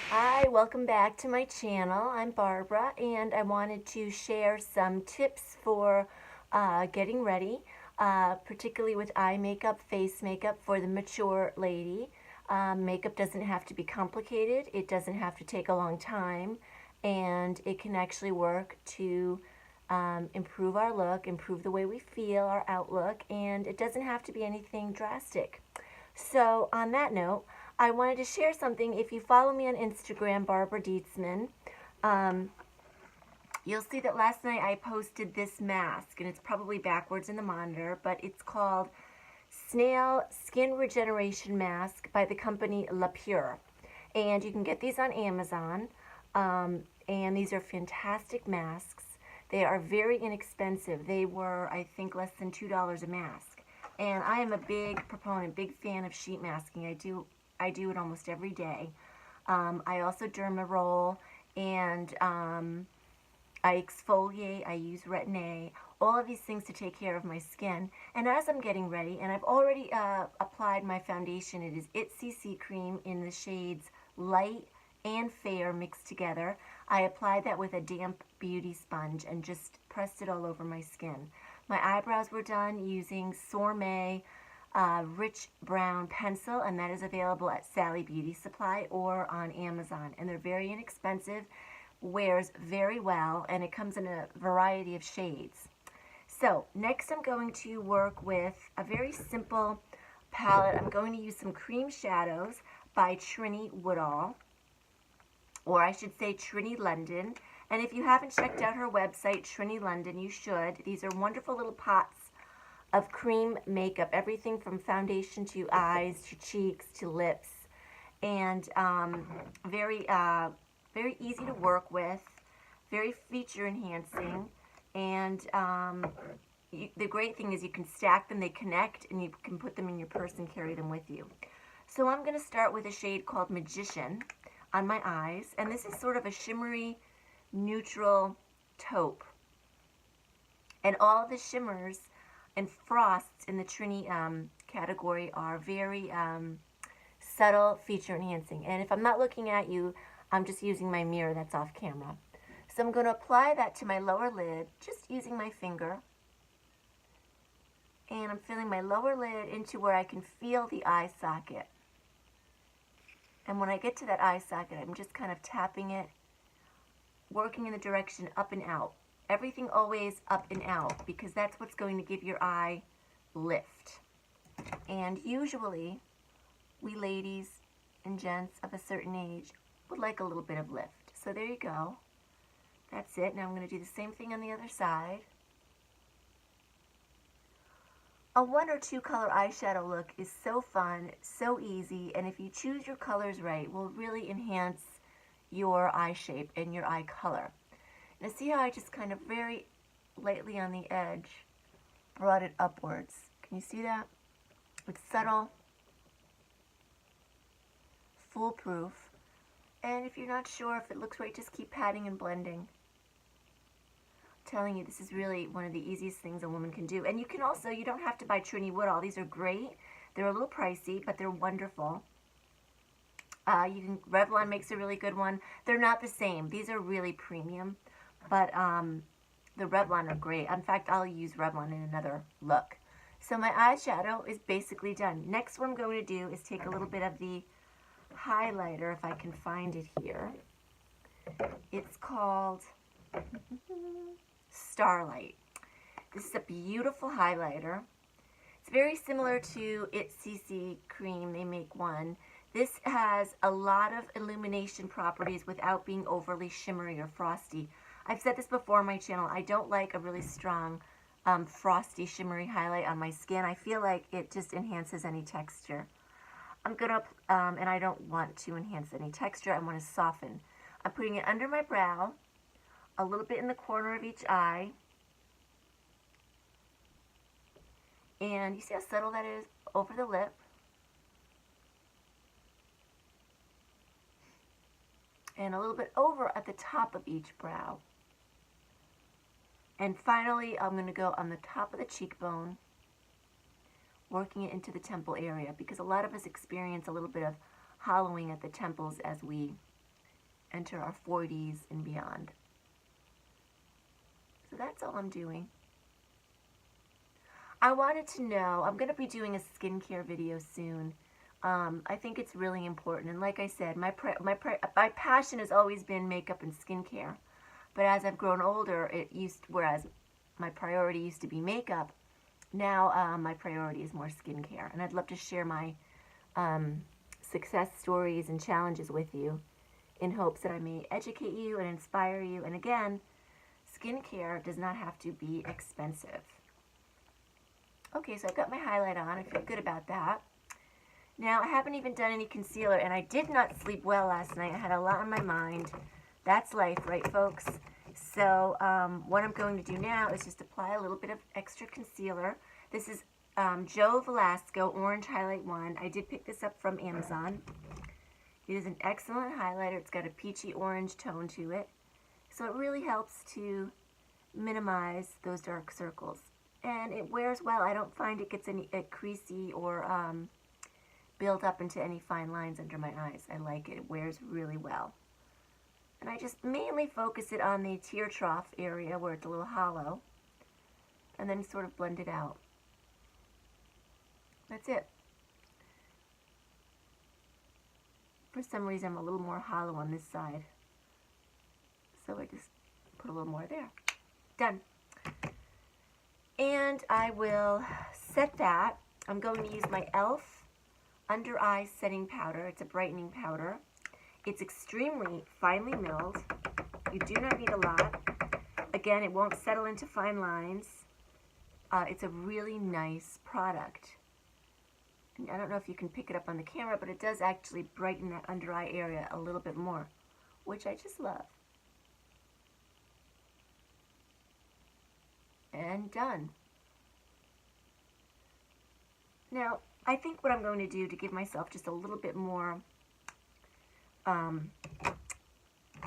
Hi, welcome back to my channel. I'm Barbara and I wanted to share some tips for getting ready, particularly with eye makeup, face makeup for the mature lady. Makeup doesn't have to be complicated, it doesn't have to take a long time, and it can actually work to improve our look, improve the way we feel, our outlook, and it doesn't have to be anything drastic. So, on that note, I wanted to share something. If you follow me on Instagram, Barbara Dietzman, um, you'll see that last night I posted this mask, and it's probably backwards in the monitor, but it's called Snail Skin Regeneration Mask by the company La Pure. And you can get these on Amazon, and these are fantastic masks. They are very inexpensive. They were, I think, less than $2 a mask. And I am a big proponent, big fan of sheet masking. I do it almost every day. I also derma roll, and I exfoliate. I use Retin-A. All of these things to take care of my skin. And as I'm getting ready, and I've already applied my foundation. It is It CC Cream in the shades Light and Fair mixed together. I applied that with a damp beauty sponge and just pressed it all over my skin. My eyebrows were done using Sourmet Rich Brown Pencil, and that is available at Sally Beauty Supply or on Amazon. And they're very inexpensive, wears very well, and it comes in a variety of shades. So next I'm going to work with a very simple palette. I'm going to use some cream shadows by Trini Woodall, or I should say Trini London. And if you haven't checked out her website, Trini London, you should. These are wonderful little pots of cream makeup, everything from foundation to eyes to cheeks to lips, and very easy to work with, very feature enhancing, and the great thing is you can stack them, they connect, and you can put them in your purse and carry them with you. So I'm going to start with a shade called Magician on my eyes, and this is sort of a shimmery neutral taupe, and all of the shimmers and frosts in the Trini category are very subtle feature enhancing. And if I'm not looking at you, I'm just using my mirror that's off camera. So I'm going to apply that to my lower lid, just using my finger. And I'm filling my lower lid into where I can feel the eye socket. And when I get to that eye socket, I'm just kind of tapping it, working in the direction up and out. Everything always up and out, because that's what's going to give your eye lift. And usually, we ladies and gents of a certain age would like a little bit of lift. So there you go. That's it. Now I'm going to do the same thing on the other side. A 1 or 2 color eyeshadow look is so fun, so easy, and if you choose your colors right, will really enhance your eye shape and your eye color. Now see how I just kind of very lightly on the edge brought it upwards. Can you see that? It's subtle, foolproof, and if you're not sure if it looks right, just keep patting and blending. I'm telling you, this is really one of the easiest things a woman can do. And you can also, you don't have to buy Trini Woodall. These are great. They're a little pricey, but they're wonderful. Revlon makes a really good one. They're not the same. These are really premium, but the Revlon are great. In fact, I'll use Revlon in another look. So my eyeshadow is basically done. Next, what I'm going to do is take a little bit of the highlighter, if I can find it here. It's called Starlight. This is a beautiful highlighter. It's very similar to It CC Cream. They make one. This has a lot of illumination properties without being overly shimmery or frosty. I've said this before on my channel. I don't like a really strong frosty, shimmery highlight on my skin. I feel like it just enhances any texture. I'm going to, and I don't want to enhance any texture. I want to soften. I'm putting it under my brow, a little bit in the corner of each eye. And you see how subtle that is over the lip. And a little bit over at the top of each brow. And finally, I'm going to go on the top of the cheekbone, working it into the temple area, because a lot of us experience a little bit of hollowing at the temples as we enter our 40s and beyond. So that's all I'm doing. I wanted to know, I'm going to be doing a skincare video soon. I think it's really important. And like I said, my passion has always been makeup and skincare. But as I've grown older, whereas my priority used to be makeup, now my priority is more skincare. And I'd love to share my success stories and challenges with you in hopes that I may educate you and inspire you. And again, skincare does not have to be expensive. Okay, so I've got my highlight on. I feel good about that. Now, I haven't even done any concealer, and I did not sleep well last night. I had a lot on my mind. That's life, right, folks? So what I'm going to do now is just apply a little bit of extra concealer. This is Joe Velasco Orange Highlight 1. I did pick this up from Amazon. It is an excellent highlighter. It's got a peachy orange tone to it. So it really helps to minimize those dark circles. And it wears well. I don't find it gets any creasy or build up into any fine lines under my eyes. I like it. It wears really well. And I just mainly focus it on the tear trough area where it's a little hollow. And then sort of blend it out. That's it. For some reason, I'm a little more hollow on this side. So I just put a little more there. Done. And I will set that. I'm going to use my e.l.f. Under Eye Setting Powder. It's a brightening powder. It's extremely finely milled. You do not need a lot. Again, it won't settle into fine lines. It's a really nice product. And I don't know if you can pick it up on the camera, but it does actually brighten that under eye area a little bit more, which I just love. And done. Now, I think what I'm going to do to give myself just a little bit more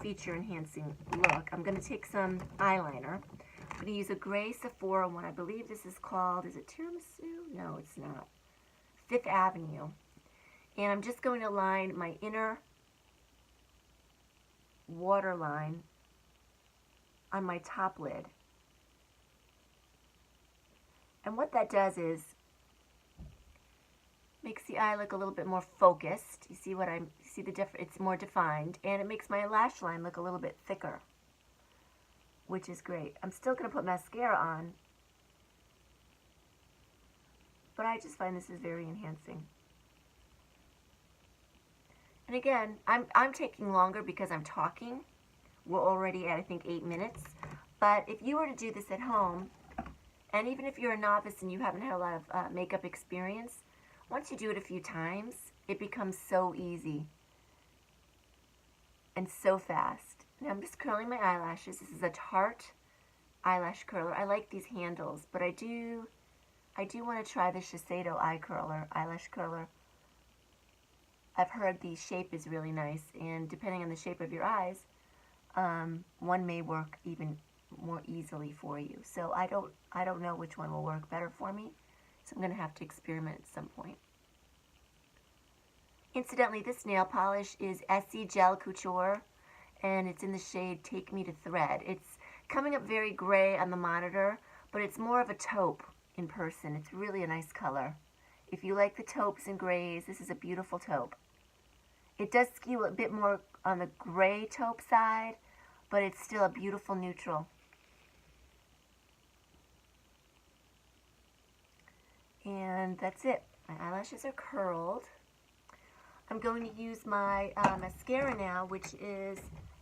feature-enhancing look, I'm going to take some eyeliner. I'm going to use a gray Sephora one. I believe this is called, is it Tiramisu? No, it's not. Fifth Avenue. And I'm just going to line my inner waterline on my top lid. And what that does is makes the eye look a little bit more focused. You see the difference? It's more defined, and it makes my lash line look a little bit thicker, which is great. I'm still going to put mascara on, but I just find this is very enhancing. And again, I'm taking longer because I'm talking. We're already at, I think, 8 minutes. But if you were to do this at home, and even if you're a novice and you haven't had a lot of makeup experience, once you do it a few times, it becomes so easy and so fast. Now I'm just curling my eyelashes. This is a Tarte eyelash curler. I like these handles, but I do want to try the Shiseido eyelash curler. I've heard the shape is really nice, and depending on the shape of your eyes, one may work even more easily for you. So I don't know which one will work better for me. So I'm going to have to experiment at some point. Incidentally, this nail polish is Essie Gel Couture, and it's in the shade Take Me to Thread. It's coming up very gray on the monitor, but it's more of a taupe in person. It's really a nice color. If you like the taupes and grays, this is a beautiful taupe. It does skew a bit more on the gray taupe side, but it's still a beautiful neutral. And that's it. My eyelashes are curled. I'm going to use my mascara now, which is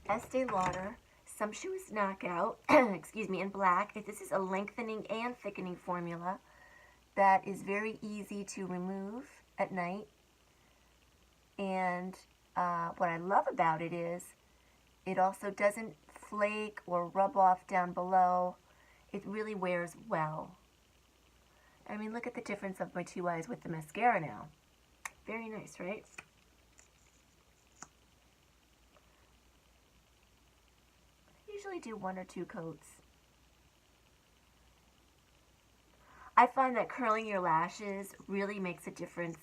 Estee Lauder Sumptuous Knockout, excuse me, in black. This is a lengthening and thickening formula that is very easy to remove at night. And what I love about it is it also doesn't flake or rub off down below. It really wears well. I mean, look at the difference of my two eyes with the mascara now. Very nice, right? I usually do 1 or 2 coats. I find that curling your lashes really makes a difference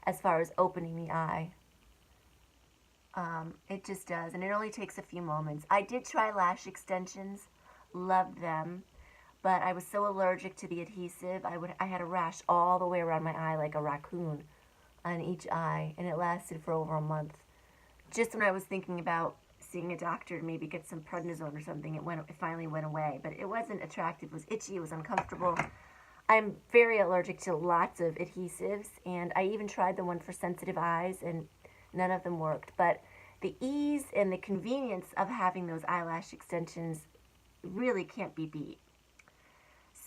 as far as opening the eye. It just does, and it only takes a few moments. I did try lash extensions, loved them, but I was so allergic to the adhesive. I had a rash all the way around my eye like a raccoon on each eye, and it lasted for over a month. Just when I was thinking about seeing a doctor to maybe get some prednisone or something, it finally went away. But it wasn't attractive. It was itchy. It was uncomfortable. I'm very allergic to lots of adhesives, and I even tried the one for sensitive eyes, and none of them worked. But the ease and the convenience of having those eyelash extensions really can't be beat.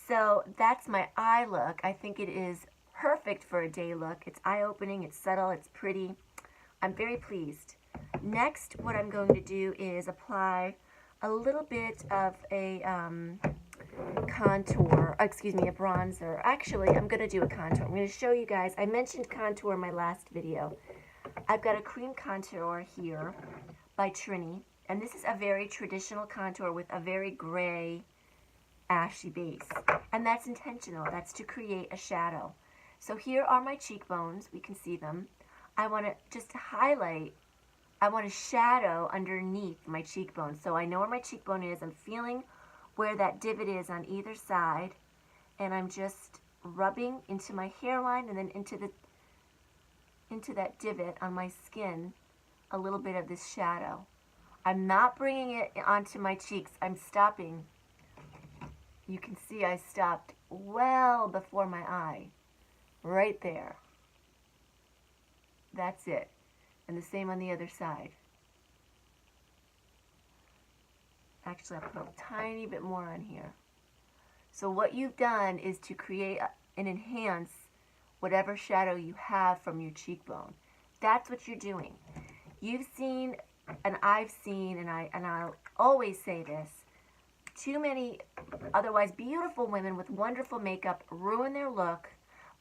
So that's my eye look. I think it is perfect for a day look. It's eye-opening, it's subtle, it's pretty. I'm very pleased. Next, what I'm going to do is apply a little bit of a contour, excuse me, a bronzer. Actually, I'm going to do a contour. I'm going to show you guys. I mentioned contour in my last video. I've got a cream contour here by Trini, and this is a very traditional contour with a very gray, ashy base. And that's intentional. That's to create a shadow. So here are my cheekbones. We can see them. I want to just highlight, I want to shadow underneath my cheekbone. So I know where my cheekbone is. I'm feeling where that divot is on either side. And I'm just rubbing into my hairline and then into that divot on my skin a little bit of this shadow. I'm not bringing it onto my cheeks. I'm stopping. You can see I stopped well before my eye. Right there. That's it. And the same on the other side. Actually, I'll put a tiny bit more on here. So what you've done is to create and enhance whatever shadow you have from your cheekbone. That's what you're doing. You've seen, and I've seen, and I'll always say this, too many otherwise beautiful women with wonderful makeup ruin their look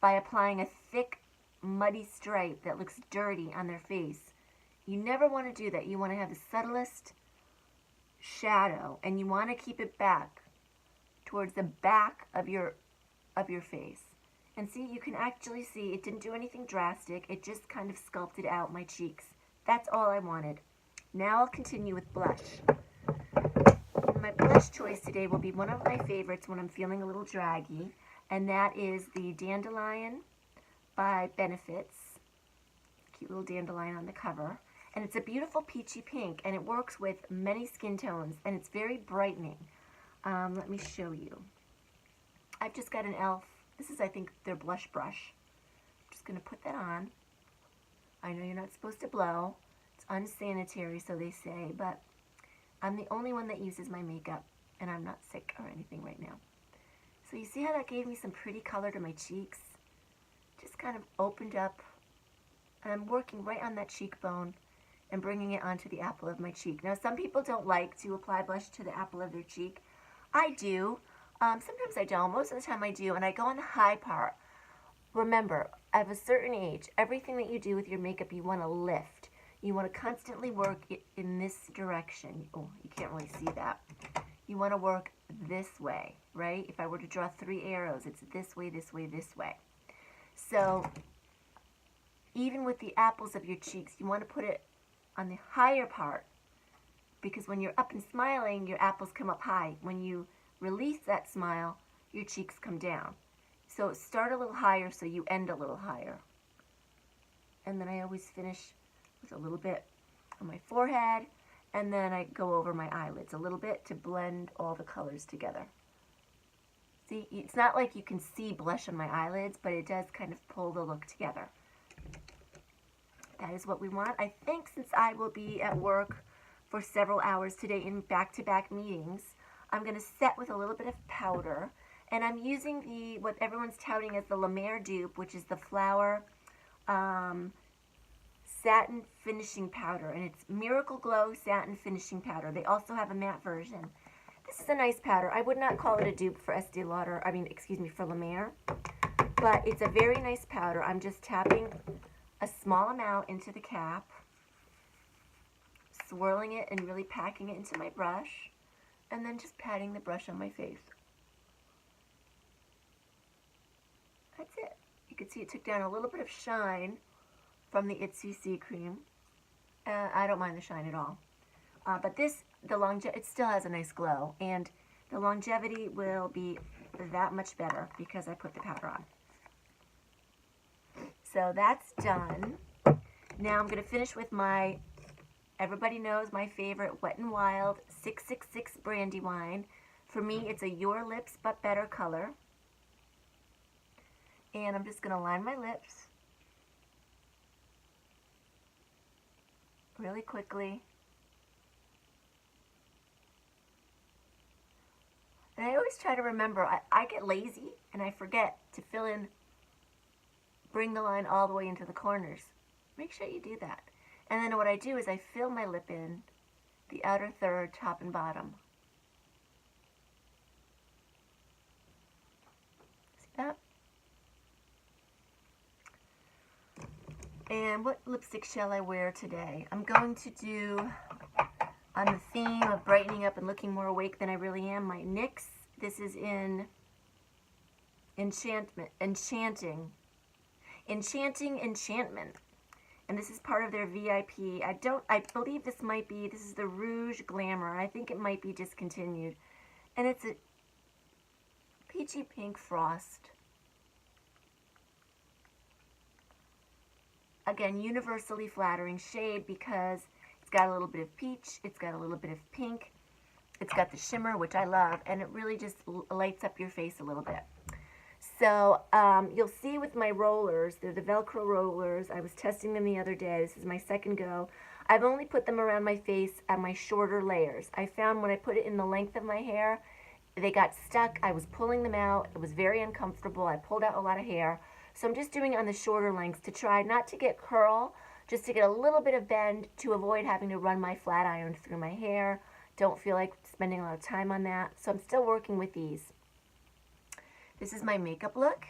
by applying a thick, muddy stripe that looks dirty on their face. You never want to do that. You want to have the subtlest shadow, and you want to keep it back towards the back of your face. And see, you can actually see it didn't do anything drastic. It just kind of sculpted out my cheeks. That's all I wanted. Now I'll continue with blush. My blush choice today will be one of my favorites when I'm feeling a little draggy, and that is the Dandelion by Benefits. Cute little dandelion on the cover. And it's a beautiful peachy pink, and it works with many skin tones, and it's very brightening. Let me show you. I've just got an e.l.f. This is, I think, their blush brush. I'm just going to put that on. I know you're not supposed to blow. It's unsanitary, so they say, but I'm the only one that uses my makeup, and I'm not sick or anything right now. So you see how that gave me some pretty color to my cheeks? Just kind of opened up, and I'm working right on that cheekbone and bringing it onto the apple of my cheek. Now, some people don't like to apply blush to the apple of their cheek. I do. Sometimes I don't. Most of the time I do, and I go on the high part. Remember, at a certain age, everything that you do with your makeup, you want to lift. You want to constantly work it in this direction. Oh, you can't really see that. You want to work this way, right? If I were to draw 3 arrows, it's this way, this way, this way. So, even with the apples of your cheeks, you want to put it on the higher part, because when you're up and smiling, your apples come up high. When you release that smile, your cheeks come down. So start a little higher so you end a little higher. And then I always finish with a little bit on my forehead, and then I go over my eyelids a little bit to blend all the colors together. See, it's not like you can see blush on my eyelids, but it does kind of pull the look together. That is what we want. I think since I will be at work for several hours today in back-to-back meetings, I'm going to set with a little bit of powder. And I'm using what everyone's touting as the La Mer dupe, which is the Flower Satin Finishing Powder. And it's Miracle Glow Satin Finishing Powder. They also have a matte version. This is a nice powder. I would not call it a dupe for Estee Lauder. For La Mer. But it's a very nice powder. I'm just tapping a small amount into the cap, swirling it and really packing it into my brush, and then just patting the brush on my face. That's it. You can see it took down a little bit of shine from the Itzy C cream, I don't mind the shine at all. But this, it still has a nice glow, and the longevity will be that much better because I put the powder on. So that's done. Now I'm going to finish with my, everybody knows my favorite Wet n Wild 666 Brandywine. For me, it's a Your Lips But Better color. And I'm just going to line my lips really quickly. And I always try to remember, I get lazy and I forget to fill in, bring the line all the way into the corners. Make sure you do that. And then what I do is I fill my lip in, the outer third, top and bottom. See that? And what lipstick shall I wear today? I'm going to do, on the theme of brightening up and looking more awake than I really am, my NYX. This is in Enchanting. And this is part of their VIP. I believe this is the Rouge Glamour. I think it might be discontinued. And it's a peachy pink frost. Again, universally flattering shade because it's got a little bit of peach, it's got a little bit of pink, it's got the shimmer, which I love, and it really just lights up your face a little bit. So you'll see with my rollers, they're the Velcro rollers. I was testing them the other day. This is my second go. I've only put them around my face on my shorter layers. I found when I put it in the length of my hair, they got stuck. I was pulling them out. It was very uncomfortable. I pulled out a lot of hair. So I'm just doing it on the shorter lengths to try not to get curl, just to get a little bit of bend to avoid having to run my flat iron through my hair. Don't feel like spending a lot of time on that. So I'm still working with these. This is my makeup look.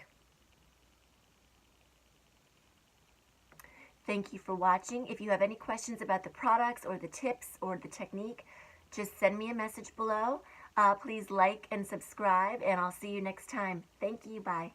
Thank you for watching. If you have any questions about the products or the tips or the technique, just send me a message below. Please like and subscribe, and I'll see you next time. Thank you. Bye.